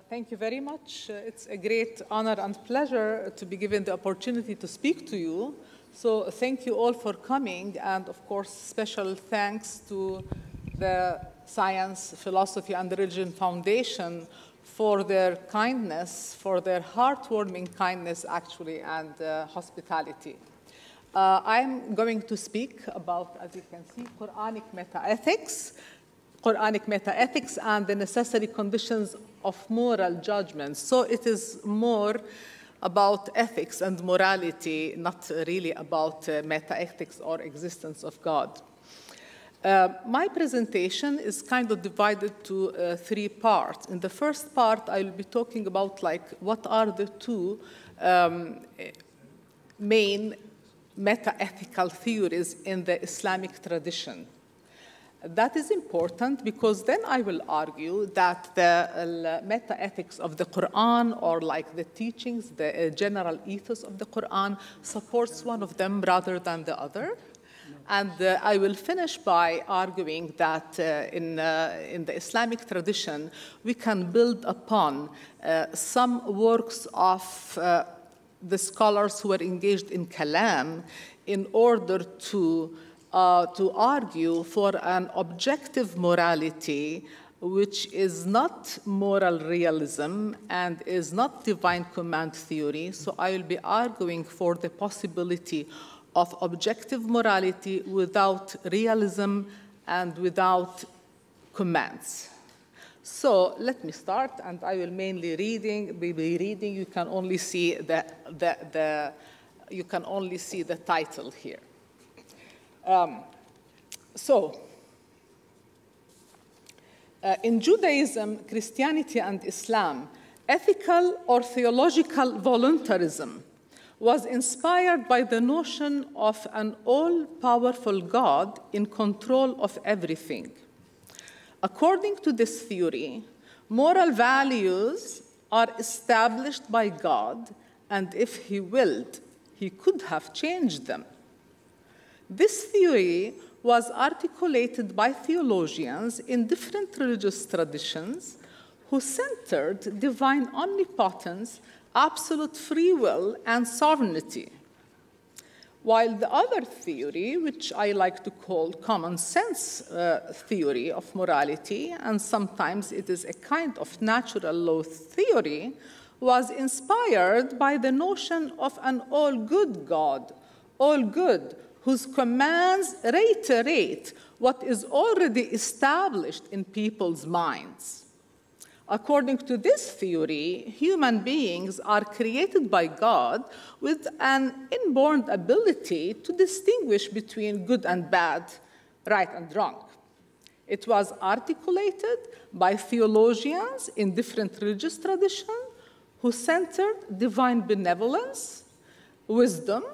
Thank you very much. It's a great honor and pleasure to be given the opportunity to speak to you. So thank you all for coming, and of course, special thanks to the Science, Philosophy, and Religion Foundation for their kindness, for their heartwarming kindness, actually, and hospitality. I'm going to speak about, as you can see, Quranic metaethics and the necessary conditions of moral judgment. So it is more about ethics and morality, not really about metaethics or existence of God. My presentation is kind of divided to three parts. In the first part, I will be talking about what are the two main metaethical theories in the Islamic tradition. That is important because then I will argue that the metaethics of the Quran, or the teachings, the general ethos of the Quran, supports one of them rather than the other. And I will finish by arguing that in the Islamic tradition, we can build upon some works of the scholars who were engaged in kalam in order to argue for an objective morality which is not moral realism and is not divine command theory. So I will be arguing for the possibility of objective morality without realism and without commands. So let me start, and I will mainly be reading. You can only see the title here. In Judaism, Christianity, and Islam, ethical or theological voluntarism was inspired by the notion of an all-powerful God in control of everything. According to this theory, moral values are established by God, and if He willed, He could have changed them. This theory was articulated by theologians in different religious traditions who centered divine omnipotence, absolute free will, and sovereignty. While the other theory, which I like to call common sense theory of morality, and sometimes it is a kind of natural law theory, was inspired by the notion of an all-good God, all good, whose commands reiterate what is already established in people's minds. According to this theory, human beings are created by God with an inborn ability to distinguish between good and bad, right and wrong. It was articulated by theologians in different religious traditions who centered divine benevolence, wisdom,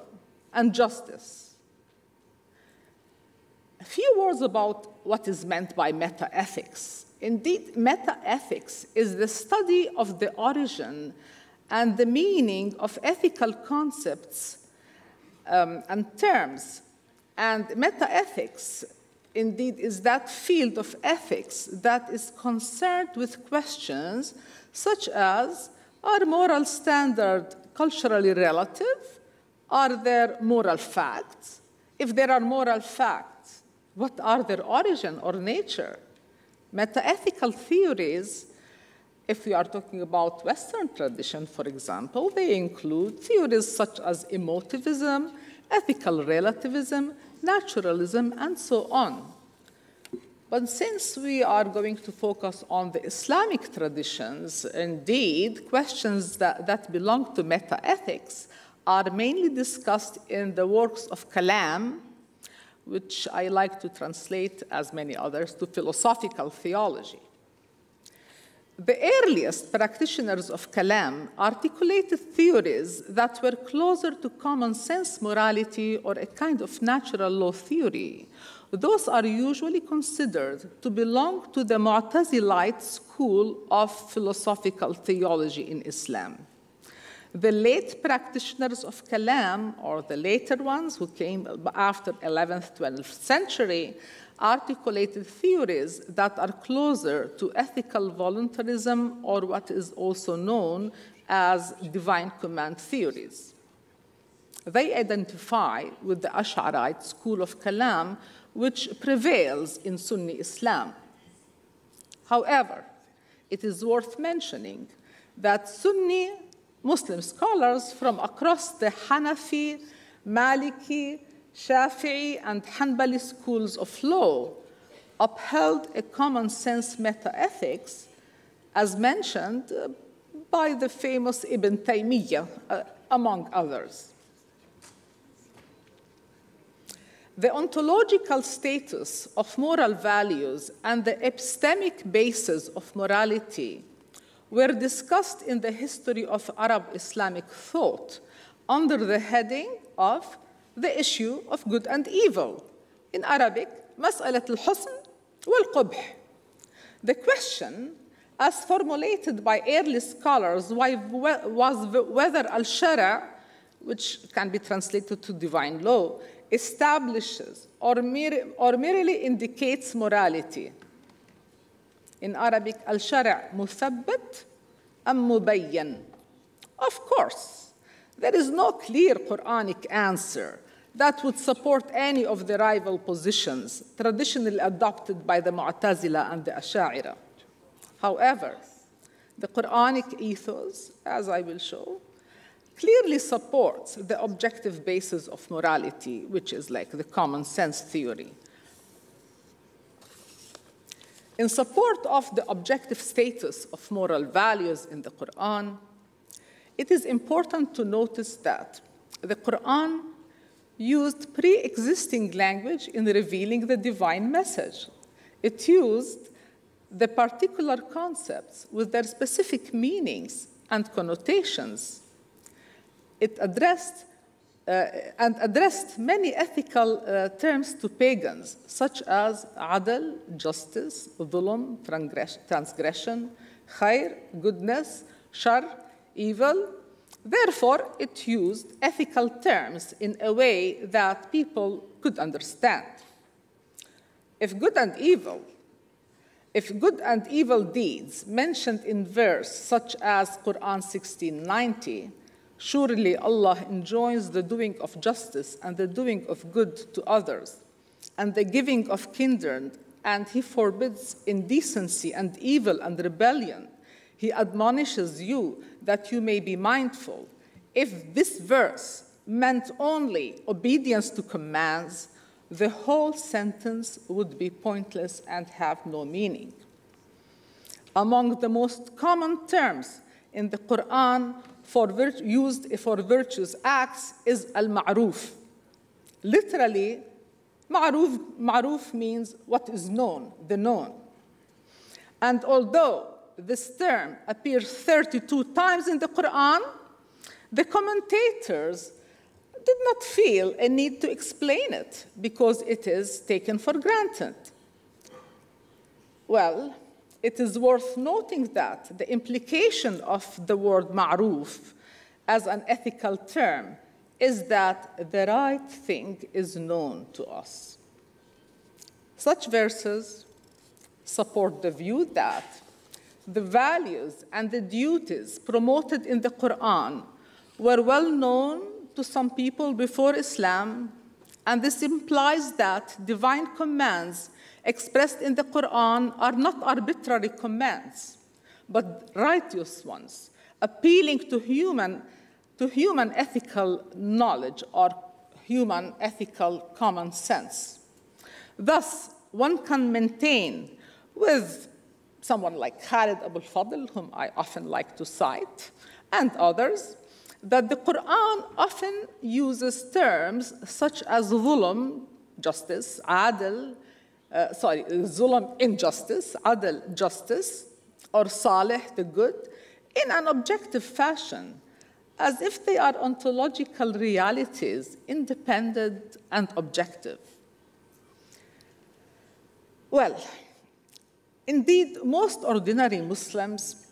and justice. A few words about what is meant by metaethics. Indeed, metaethics is the study of the origin and the meaning of ethical concepts and terms. And metaethics, indeed, is that field of ethics that is concerned with questions such as, are moral standards culturally relative? Are there moral facts? If there are moral facts, what are their origin or nature? Metaethical theories, if we are talking about Western tradition, for example, they include theories such as emotivism, ethical relativism, naturalism, and so on. But since we are going to focus on the Islamic traditions, indeed, questions that belong to metaethics are mainly discussed in the works of kalam, which I like to translate, as many others, to philosophical theology. The earliest practitioners of kalam articulated theories that were closer to common sense morality or a kind of natural law theory. Those are usually considered to belong to the Mu'tazilite school of philosophical theology in Islam. The late practitioners of kalam, or the later ones who came after 11th, 12th century, articulated theories that are closer to ethical voluntarism, or what is also known as divine command theories. They identify with the Ash'arite school of Kalam, which prevails in Sunni Islam. However, it is worth mentioning that Sunni Muslim scholars from across the Hanafi, Maliki, Shafi'i, and Hanbali schools of law upheld a common sense meta-ethics, as mentioned by the famous Ibn Taymiyyah, among others. The ontological status of moral values and the epistemic basis of morality were discussed in the history of Arab Islamic thought under the heading of the issue of good and evil. In Arabic, مسألة الحسن والقبح. The question, as formulated by early scholars, was whether al-shara', which can be translated to divine law, establishes or merely indicates morality. In Arabic, al-shara' muthabbat am mubayyan. Of course, there is no clear Quranic answer that would support any of the rival positions traditionally adopted by the Mu'tazila and the Ash'ariyah. However, the Quranic ethos, as I will show, clearly supports the objective basis of morality, which is like the common sense theory. In support of the objective status of moral values in the Quran, it is important to notice that the Quran used pre-existing language in revealing the divine message. It used the particular concepts with their specific meanings and connotations. It addressed many ethical terms to pagans, such as adl, justice, dhulm, transgression, khair, goodness, shar, evil. Therefore, it used ethical terms in a way that people could understand. If good and evil deeds mentioned in verse such as Quran 1690, surely Allah enjoins the doing of justice and the doing of good to others, and the giving of kindred, and He forbids indecency and evil and rebellion. He admonishes you that you may be mindful. If this verse meant only obedience to commands, the whole sentence would be pointless and have no meaning. Among the most common terms in the Quran used for virtuous acts is al-ma'ruf. Literally, ma'ruf means what is known, the known. And although this term appears 32 times in the Quran, the commentators did not feel a need to explain it because it is taken for granted. Well, it is worth noting that the implication of the word ma'ruf as an ethical term is that the right thing is known to us. Such verses support the view that the values and the duties promoted in the Quran were well known to some people before Islam, and this implies that divine commands expressed in the Quran are not arbitrary commands, but righteous ones, appealing to human ethical knowledge or human ethical common sense. Thus, one can maintain with someone like Khalid Abul Fadl, whom I often like to cite, and others, that the Quran often uses terms such as dhulm, justice, adl, zulm, injustice, adl, justice, or salih, the good, in an objective fashion, as if they are ontological realities, independent and objective. Well, indeed, most ordinary Muslims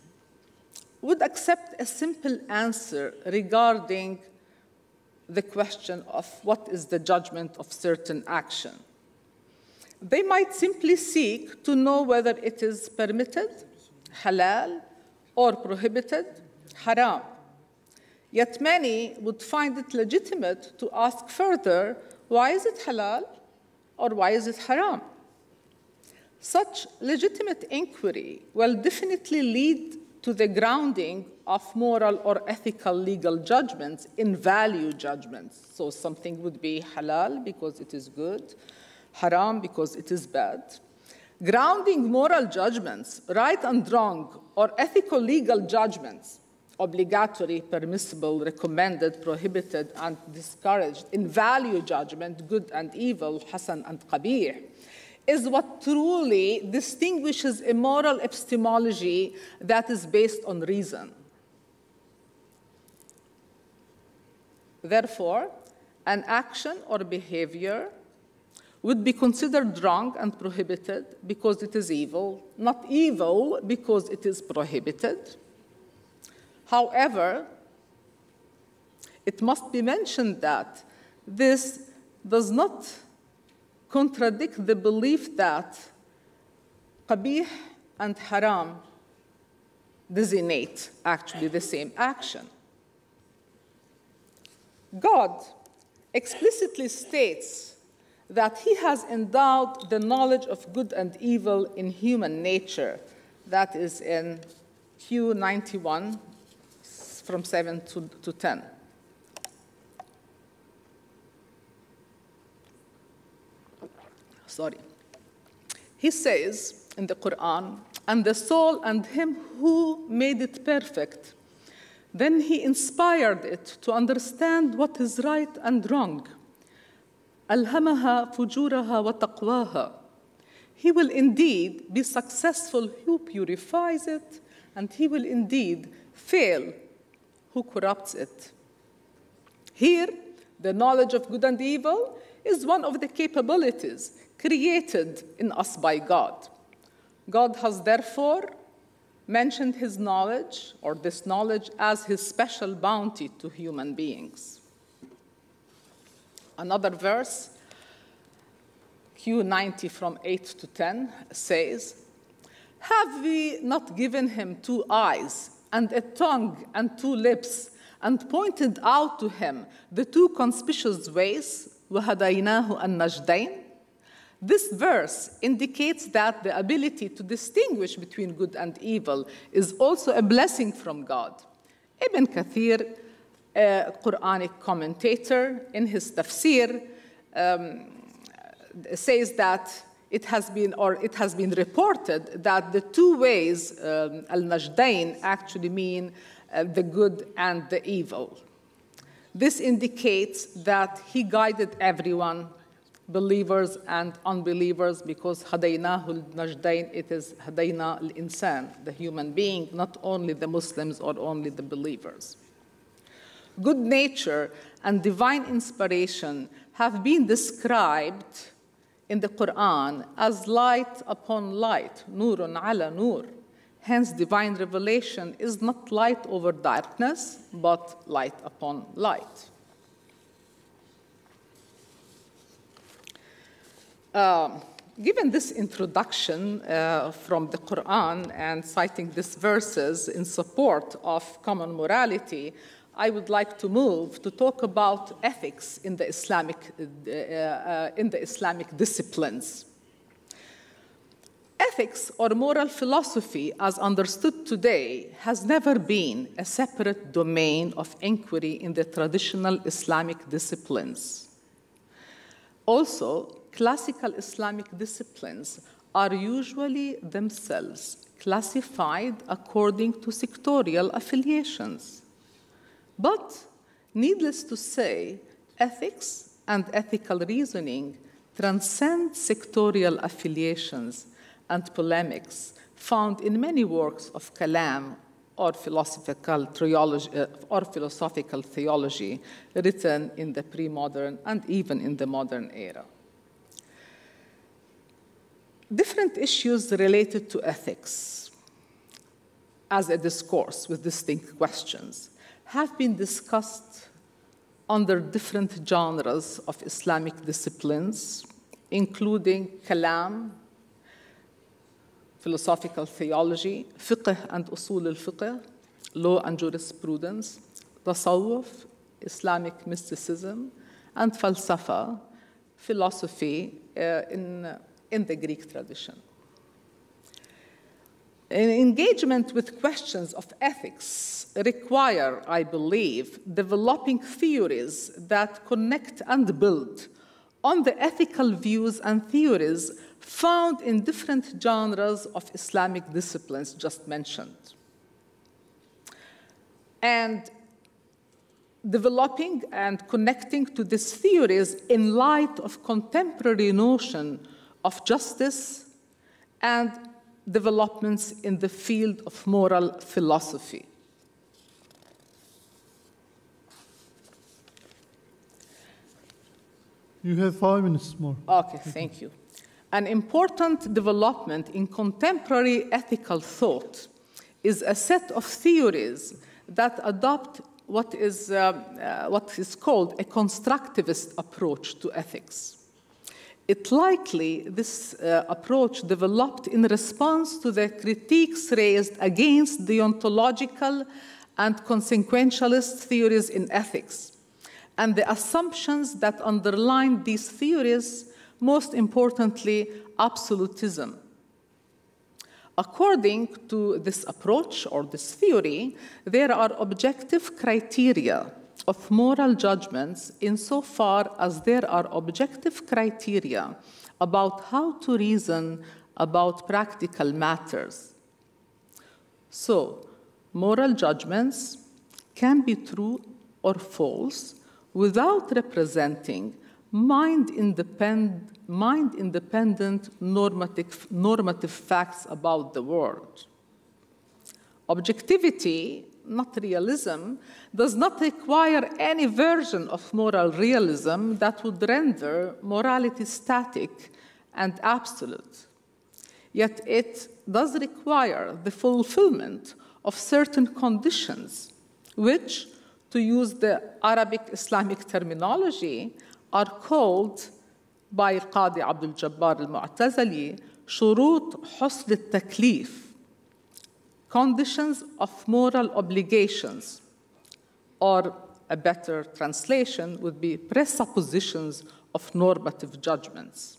would accept a simple answer regarding the question of what is the judgment of certain action. They might simply seek to know whether it is permitted, halal, or prohibited, haram. Yet many would find it legitimate to ask further, why is it halal or why is it haram? Such legitimate inquiry will definitely lead to the grounding of moral or ethical legal judgments in value judgments. So something would be halal because it is good, haram because it is bad. Grounding moral judgments, right and wrong, or ethical legal judgments, obligatory, permissible, recommended, prohibited, and discouraged, in value judgment, good and evil, hasan and qabih, is what truly distinguishes a moral epistemology that is based on reason. Therefore, an action or behavior would be considered wrong and prohibited because it is evil, not evil because it is prohibited. However, it must be mentioned that this does not contradict the belief that qabih and haram designate actually the same action. God explicitly states that he has endowed the knowledge of good and evil in human nature. That is in Q91, from 7 to 10. Sorry. He says in the Quran, and the soul and him who made it perfect. Then he inspired it to understand what is right and wrong. ألهمها فجورها وتقواها. He will indeed be successful who purifies it, and he will indeed fail who corrupts it. Here, the knowledge of good and evil is one of the capabilities created in us by God. God has therefore mentioned his knowledge, or this knowledge, as his special bounty to human beings. Another verse, Q90 from 8 to 10, says, have we not given him 2 eyes and a tongue and 2 lips, and pointed out to him the 2 conspicuous ways, وَهَدَيْنَاهُ النَّجْدَيْنِ? This verse indicates that the ability to distinguish between good and evil is also a blessing from God. Ibn Kathir, a Quranic commentator, in his tafsir, says that it has been reported that the 2 ways, al-najdain, actually mean the good and the evil. This indicates that he guided everyone, believers and unbelievers, because hadaynahu al-najdain, it is hadayna al-insan, the human being, not only the Muslims or only the believers. Good nature and divine inspiration have been described in the Quran as light upon light, nurun ala nur. Hence, divine revelation is not light over darkness, but light upon light. Given this introduction from the Quran and citing these verses in support of common morality, I would like to move to talk about ethics in the Islamic disciplines. Ethics, or moral philosophy, as understood today, has never been a separate domain of inquiry in the traditional Islamic disciplines. Also, classical Islamic disciplines are usually themselves classified according to sectorial affiliations. But, needless to say, ethics and ethical reasoning transcend sectorial affiliations and polemics found in many works of kalam or philosophical theology written in the pre-modern and even in the modern era. Different issues related to ethics as a discourse with distinct questions have been discussed under different genres of Islamic disciplines including kalam, philosophical theology, fiqh and usul al-fiqh, law and jurisprudence, tasawwuf, Islamic mysticism, and falsafa, philosophy in the Greek tradition. An engagement with questions of ethics require, I believe, developing theories that connect and build on the ethical views and theories found in different genres of Islamic disciplines just mentioned. And developing and connecting to these theories in light of contemporary notion of justice and developments in the field of moral philosophy. You have 5 minutes more. Okay, thank you. An important development in contemporary ethical thought is a set of theories that adopt what is called a constructivist approach to ethics. This approach developed in response to the critiques raised against the ontological and consequentialist theories in ethics, and the assumptions that underline these theories, most importantly, absolutism. According to this approach or this theory, there are objective criteria of moral judgments insofar as there are objective criteria about how to reason about practical matters. So, moral judgments can be true or false without representing mind-independent normative facts about the world. Objectivity, not realism, does not require any version of moral realism that would render morality static and absolute. Yet it does require the fulfillment of certain conditions, which, to use the Arabic Islamic terminology, are called by Qadi Abdul Jabbar al-Mu'tazili شروط حسن التكليف, conditions of moral obligations, or a better translation would be presuppositions of normative judgments.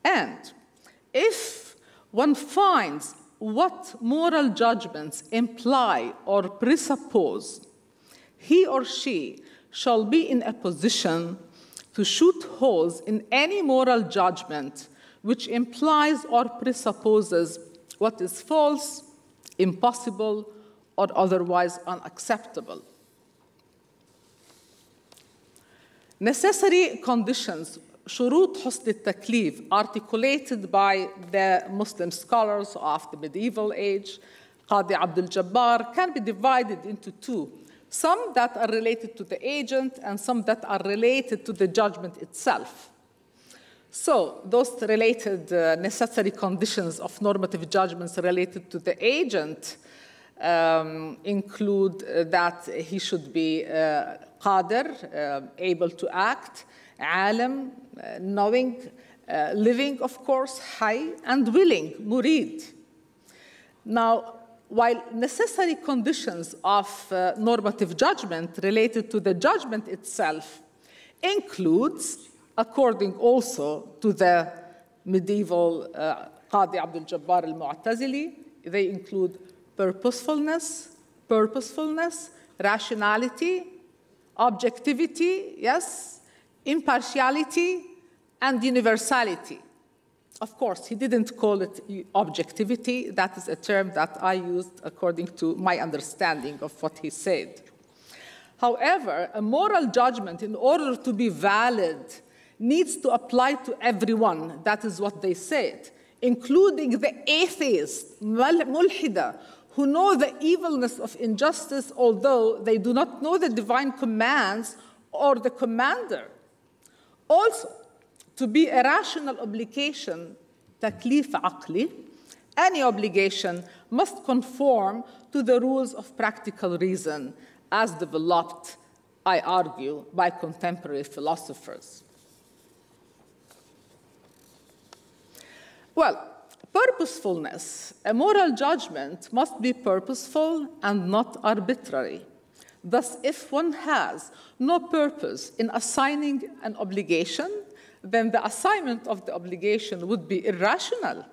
And if one finds what moral judgments imply or presuppose, he or she shall be in a position to shoot holes in any moral judgment which implies or presupposes what is false, impossible, or otherwise unacceptable. Necessary conditions, shurut husn al-taklif, articulated by the Muslim scholars of the medieval age, Qadi Abdul Jabbar, can be divided into two. Some that are related to the agent and some that are related to the judgment itself. So those related necessary conditions of normative judgments related to the agent include that he should be qadir, able to act, alim, knowing, living, of course, hay, and willing, murid. Now, while necessary conditions of normative judgment related to the judgment itself includes, according also to the medieval Qadi Abdul Jabbar al-Mu'tazili, they include purposefulness, rationality, objectivity, yes, impartiality, and universality. Of course, he didn't call it objectivity. That is a term that I used according to my understanding of what he said. However, a moral judgment, in order to be valid, needs to apply to everyone. That is what they said, including the atheist, mulhida, who know the evilness of injustice, although they do not know the divine commands or the commander. Also, to be a rational obligation, taklif aqli, any obligation must conform to the rules of practical reason as developed, I argue, by contemporary philosophers. Well, purposefulness. A moral judgment must be purposeful and not arbitrary. Thus, if one has no purpose in assigning an obligation, then the assignment of the obligation would be irrational.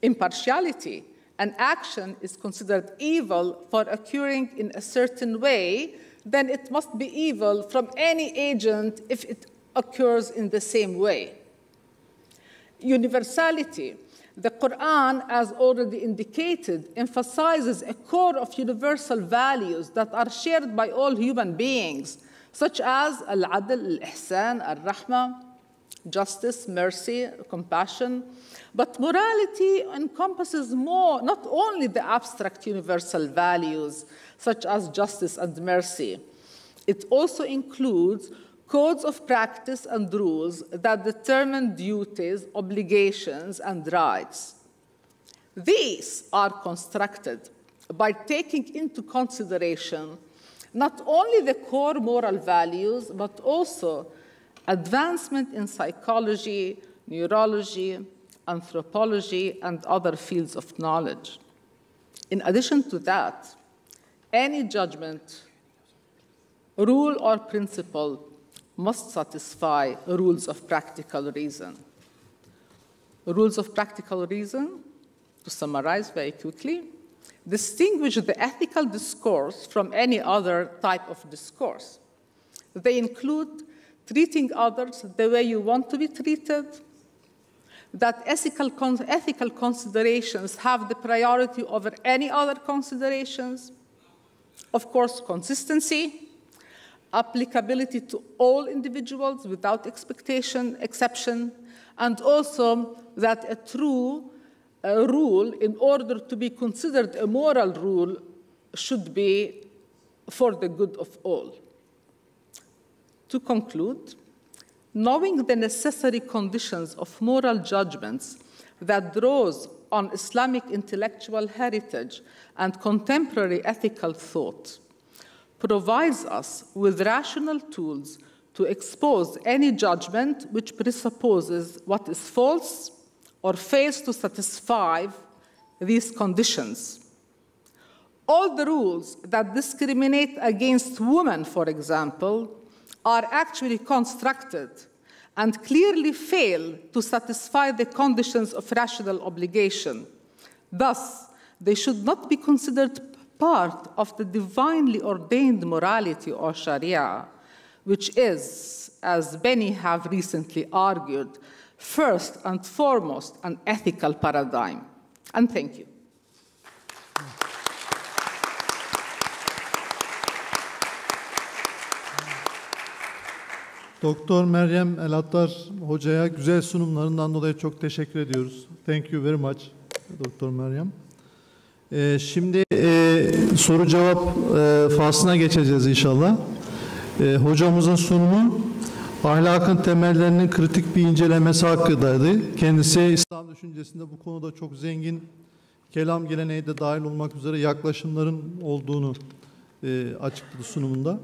Impartiality. An action is considered evil for occurring in a certain way, then it must be evil from any agent if it occurs in the same way. Universality. The Quran, as already indicated, emphasizes a core of universal values that are shared by all human beings, such as al-adl, al-ihsan, al-rahmah, justice, mercy, compassion. But morality encompasses more, not only the abstract universal values, such as justice and mercy. It also includes codes of practice and rules that determine duties, obligations, and rights. These are constructed by taking into consideration not only the core moral values, but also advancement in psychology, neurology, anthropology, and other fields of knowledge. In addition to that, any judgment, rule, or principle must satisfy rules of practical reason. Rules of practical reason, to summarize very quickly, distinguish the ethical discourse from any other type of discourse. They include treating others the way you want to be treated, that ethical considerations have the priority over any other considerations, of course, consistency, applicability to all individuals without exception, and also that a true rule, in order to be considered a moral rule, should be for the good of all. To conclude, knowing the necessary conditions of moral judgments that draws on Islamic intellectual heritage and contemporary ethical thought provides us with rational tools to expose any judgment which presupposes what is false or fails to satisfy these conditions. All the rules that discriminate against women, for example, are actually constructed and clearly fail to satisfy the conditions of rational obligation. Thus, they should not be considered part of the divinely ordained morality or Sharia, which is, as many have recently argued, first and foremost an ethical paradigm. And thank you. Doktor Mariam Attar hocaya güzel sunumlarından dolayı çok teşekkür ediyoruz. Thank you very much, Doktor Mariam. Şimdi soru cevap faslına geçeceğiz inşallah. Hocamızın sunumu ahlakın temellerinin kritik bir incelemesi hakkındaydı. Kendisi İslam düşüncesinde bu konuda çok zengin kelam geleneği de dahil olmak üzere yaklaşımların olduğunu açıkladı sunumunda.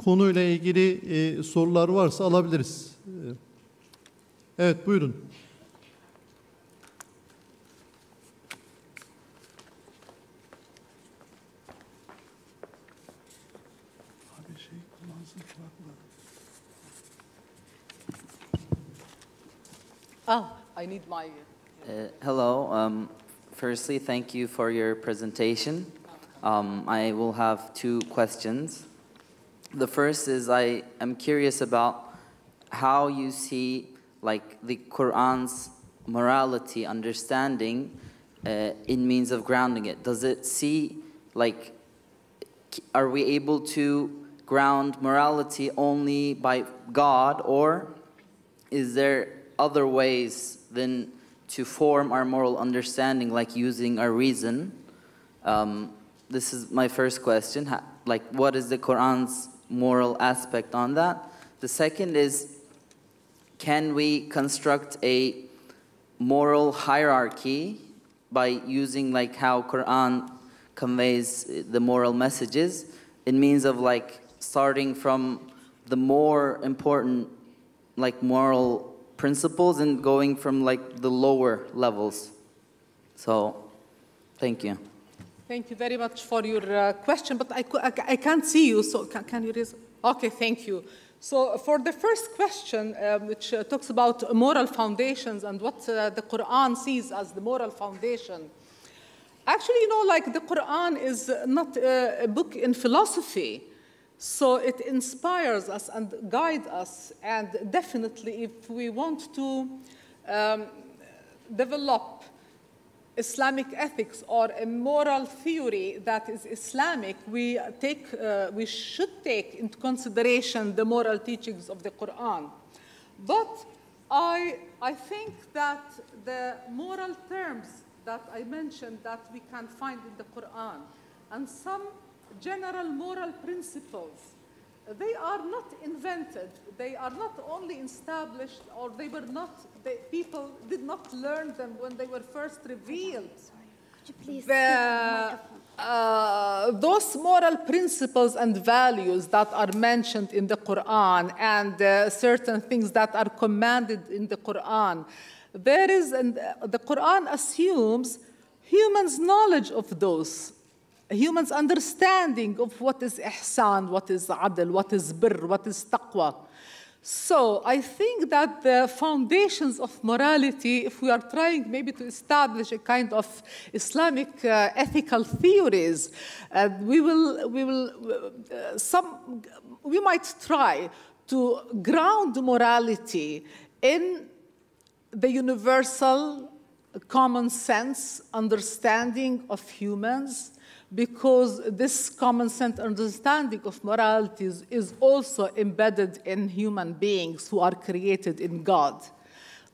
Konuyla ilgili sorular varsa alabiliriz. Evet, buyurun. I need my... Hello. Firstly, thank you for your presentation. I will have two questions. The first is I am curious about how you see the Quran's morality understanding in means of grounding it. Does it see, are we able to ground morality only by God, or is there other ways than to form our moral understanding, like using our reason? This is my first question. What is the Quran's moral aspect on that? The second is, can we construct a moral hierarchy by using how Quran conveys the moral messages in means of starting from the more important moral principles and going from like the lower levels. So, thank you. Thank you very much for your question, but I can't see you, so can you raise? Okay, thank you. So for the first question, which talks about moral foundations and what the Quran sees as the moral foundation, actually, you know, like the Quran is not a book in philosophy, so it inspires us and guides us, and definitely if we want to develop Islamic ethics or a moral theory that is Islamic, we should take into consideration the moral teachings of the Quran. But I think that the moral terms that I mentioned that we can find in the Quran and some general moral principles, they are not invented. They are not only established, or people did not learn them when they were first revealed. Could you please speak to the microphone? Those moral principles and values that are mentioned in the Quran and certain things that are commanded in the Quran, the Quran assumes humans' knowledge of those. Humans' understanding of what is ihsan, what is adl, what is birr, what is taqwa. So I think that the foundations of morality, if we are trying maybe to establish a kind of Islamic ethical theories, we might try to ground morality in the universal common sense understanding of humans, because this common sense understanding of morality is also embedded in human beings who are created in God.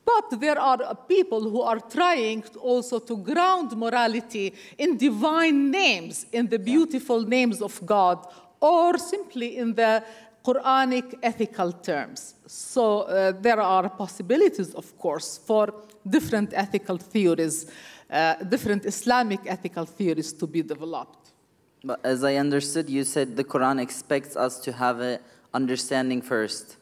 But there are people who are trying also to ground morality in divine names, in the beautiful names of God, or simply in the Quranic ethical terms. So there are possibilities, of course, for different ethical theories, different Islamic ethical theories to be developed. But as I understood, you said the Quran expects us to have an understanding first.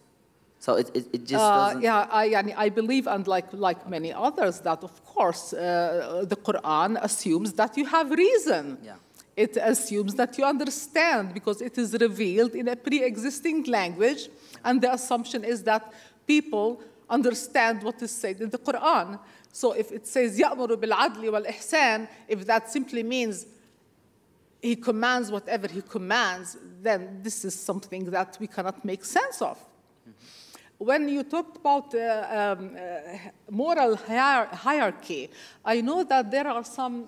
So it just doesn't... Yeah, I believe, and like many others, that of course the Quran assumes that you have reason. Yeah. It assumes that you understand because it is revealed in a pre-existing language, and the assumption is that people understand what is said in the Quran. So if it says يَأْمُرُ بِالْعَدْلِ وَالْإِحْسَانِ, if that simply means he commands whatever he commands, then this is something that we cannot make sense of. When you talked about moral hierarchy, I know that there are some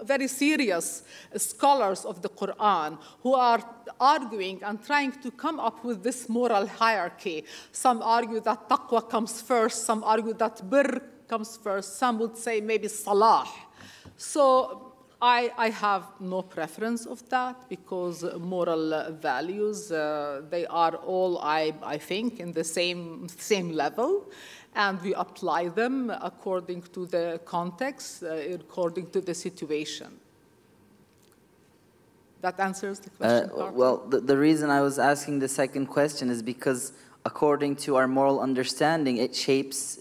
very serious scholars of the Quran who are arguing and trying to come up with this moral hierarchy. Some argue that taqwa comes first, some argue that birr comes first, some would say maybe salah. So I have no preference of that, because moral values, they are all, I think, in the same level. And we apply them according to the context, according to the situation. That answers the question? Well, the reason I was asking the second question is because according to our moral understanding, it shapes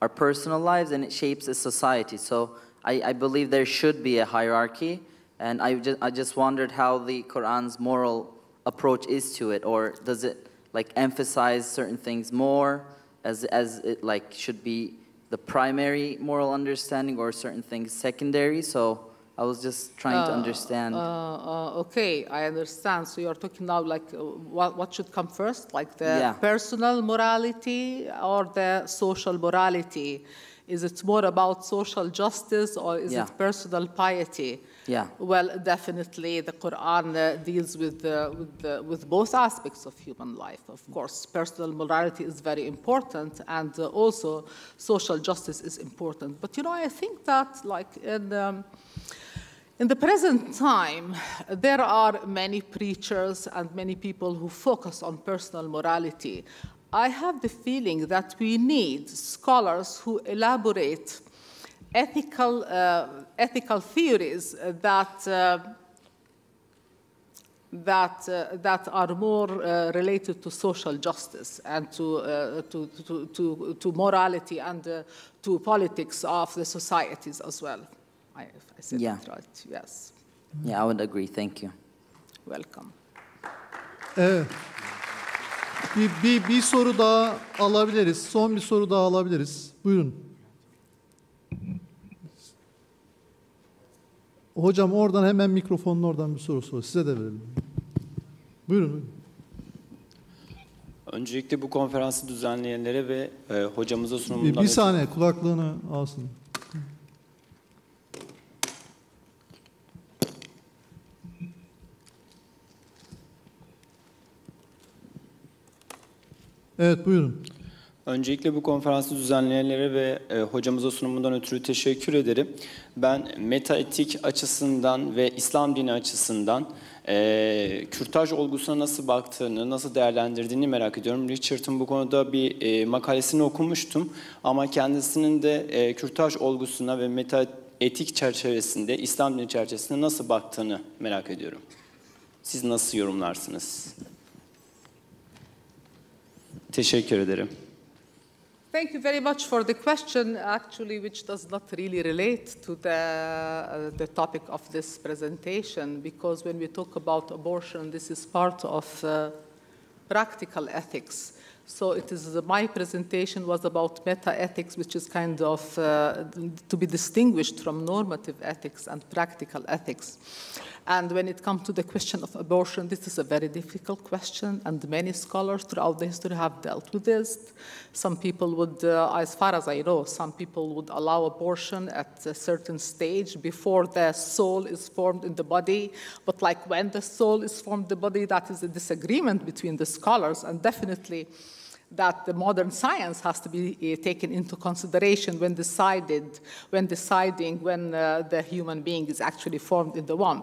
our personal lives and it shapes a society. So I believe there should be a hierarchy, and I just wondered how the Quran's moral approach is to it, or does it like emphasize certain things more? As it like should be the primary moral understanding, or certain things secondary. So I was just trying to understand. Okay, I understand. So you're talking now like what should come first, like the personal morality or the social morality? Is it more about social justice, or is it personal piety? Yeah. Well, definitely the Quran deals with both aspects of human life. Of course, personal morality is very important, and also social justice is important. But you know, I think that like in the present time, there are many preachers and many people who focus on personal morality. I have the feeling that we need scholars who elaborate ethical theories that that are more related to social justice and to morality and to politics of the societies as well. I said Yeah. it right, yes. Yeah, I would agree. Thank you. Welcome. Bir soru daha alabiliriz. Son bir soru daha alabiliriz. Buyurun. Hocam oradan hemen mikrofonun oradan bir soru sor. Size de verelim. Buyurun. Öncelikle bu konferansı düzenleyenlere ve hocamıza sunumundan... Bir saniye kulaklığını alsın. Evet, buyurun. Öncelikle bu konferansı düzenleyenlere ve hocamıza sunumundan ötürü teşekkür ederim. Ben metaetik açısından ve İslam dini açısından kürtaj olgusuna nasıl baktığını, nasıl değerlendirdiğini merak ediyorum. Richard'ın bu konuda bir makalesini okumuştum ama kendisinin de kürtaj olgusuna ve metaetik çerçevesinde, İslam dini çerçevesinde nasıl baktığını merak ediyorum. Siz nasıl yorumlarsınız? Teşekkür ederim. Thank you very much for the question, actually, which does not really relate to the topic of this presentation, because when we talk about abortion, this is part of practical ethics. So it is, my presentation was about meta-ethics, which is kind of to be distinguished from normative ethics and practical ethics. And when it comes to the question of abortion, this is a very difficult question, and many scholars throughout the history have dealt with this. Some people would, as far as I know, some people would allow abortion at a certain stage before the soul is formed in the body. But like when the soul is formed in the body, that is a disagreement between the scholars, and definitely that the modern science has to be taken into consideration when deciding when the human being is actually formed in the womb.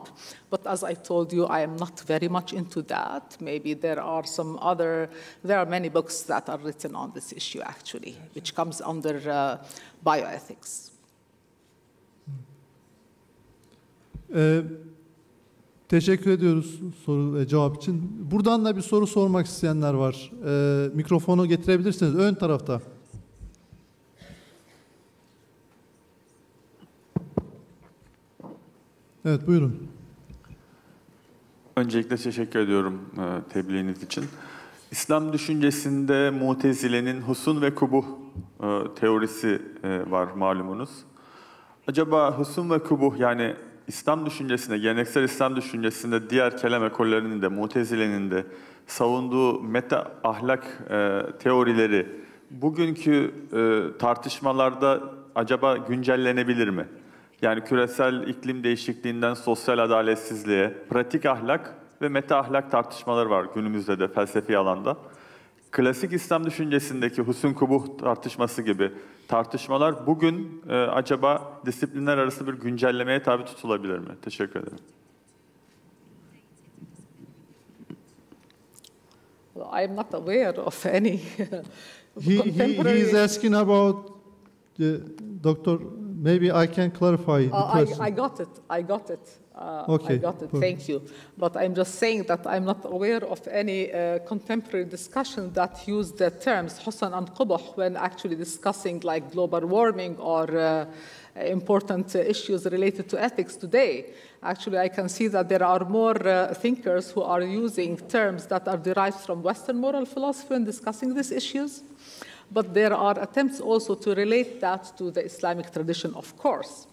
But as I told you, I am not very much into that. Maybe there are many books that are written on this issue actually, which comes under bioethics. Teşekkür ediyoruz soru ve cevap için. Buradan da bir soru sormak isteyenler var. Mikrofonu getirebilirsiniz. Ön tarafta. Evet, buyurun. Öncelikle teşekkür ediyorum tebliğiniz için. İslam düşüncesinde Mutezile'nin husun ve kubuh teorisi var malumunuz. Acaba husun ve kubuh, yani İslam düşüncesinde, geleneksel İslam düşüncesinde diğer kelam ekollerinin de, Mutezile'nin de savunduğu meta ahlak teorileri bugünkü tartışmalarda acaba güncellenebilir mi? Yani küresel iklim değişikliğinden sosyal adaletsizliğe, pratik ahlak ve meta ahlak tartışmaları var günümüzde de felsefi alanda. Klasik İslam düşüncesindeki husun kubuh tartışması gibi tartışmalar bugün acaba disiplinler arası bir güncellemeye tabi tutulabilir mi? Teşekkür ederim. Well, I am not aware of any He is asking about Doctor. Maybe I can clarify the question. I got it. Okay, I got it. perfect. Thank you. But I'm just saying that I'm not aware of any contemporary discussion that use the terms Husn and Qubuh when actually discussing like global warming or important issues related to ethics today. Actually, I can see that there are more thinkers who are using terms that are derived from Western moral philosophy when discussing these issues. But there are attempts also to relate that to the Islamic tradition, of course.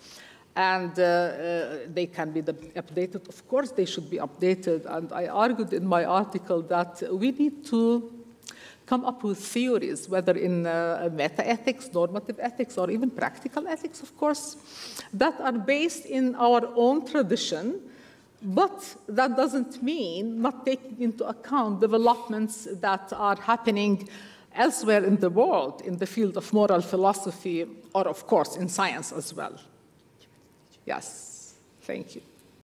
And they can be updated. Of course, they should be updated. And I argued in my article that we need to come up with theories, whether in meta-ethics, normative ethics, or even practical ethics, of course, that are based in our own tradition. But that doesn't mean not taking into account developments that are happening elsewhere in the world, in the field of moral philosophy, or of course in science as well. Yes, thank you.